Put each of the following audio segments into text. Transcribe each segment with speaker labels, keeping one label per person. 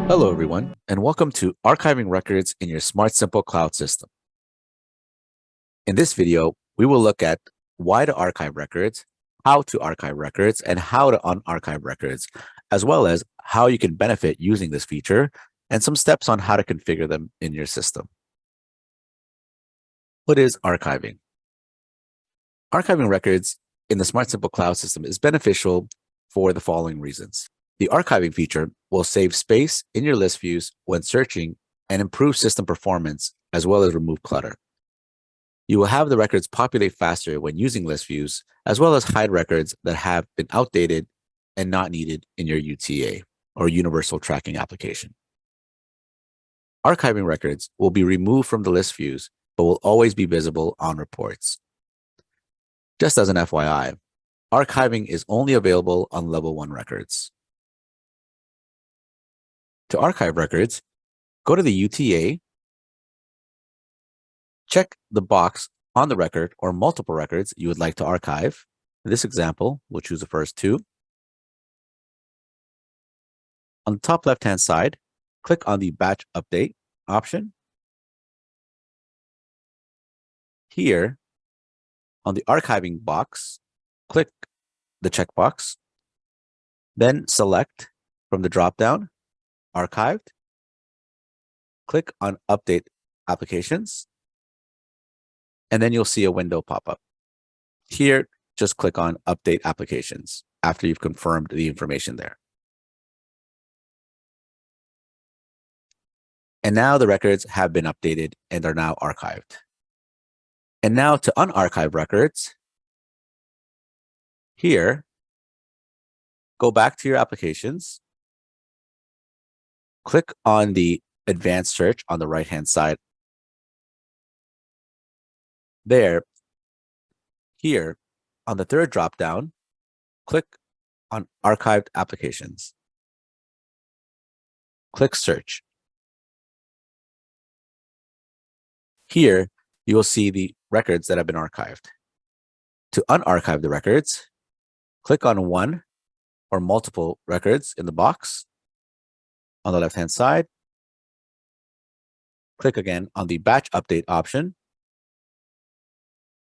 Speaker 1: Hello, everyone, and welcome to Archiving Records in your SmartSimple cloud system. In this video, we will look at why to archive records, how to archive records, and how to unarchive records, as well as how you can benefit using this feature and some steps on how to configure them in your system. What is archiving? Archiving records in the SmartSimple cloud system is beneficial for the following reasons. The archiving feature will save space in your list views when searching and improve system performance, as well as remove clutter. You will have the records populate faster when using list views, as well as hide records that have been outdated and not needed in your UTA, or Universal Tracking Application. Archiving records will be removed from the list views, but will always be visible on reports. Just as an FYI, archiving is only available on Level 1 records. To archive records, go to the UTA, check the box on the record or multiple records you would like to archive. In this example, we'll choose the first two. On the top left-hand side, click on the Batch Update option. Here, on the archiving box, click the checkbox, then select from the dropdown Archived. Click on Update Applications, and then you'll see a window pop up. Here, just click on Update Applications after you've confirmed the information there. And now the records have been updated and are now archived. And now to unarchive records, here, go back to your applications, click on the advanced search on the right-hand side. There, here, on the third dropdown, click on Archived Applications. Click Search. Here, you will see the records that have been archived. To unarchive the records, click on one or multiple records in the box. On the left-hand side, click again on the Batch Update option.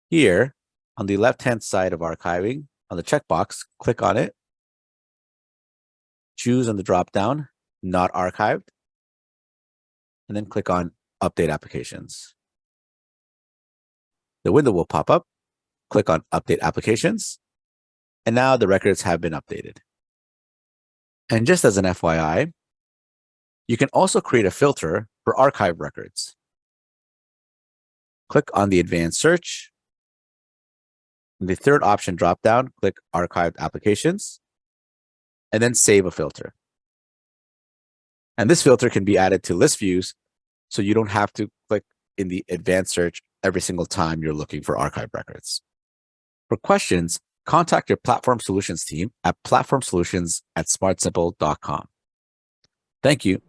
Speaker 1: Here, on the left-hand side of archiving, on the checkbox, click on it. Choose on the drop-down, Not Archived, and then click on Update Applications. The window will pop up. Click on Update Applications, and now the records have been updated. And just as an FYI, you can also create a filter for archive records. Click on the advanced search. In the third option dropdown, click Archived Applications, and then save a filter. And this filter can be added to list views, so you don't have to click in the advanced search every single time you're looking for archive records. For questions, contact your Platform Solutions team at platformsolutions@smartsimple.com. Thank you.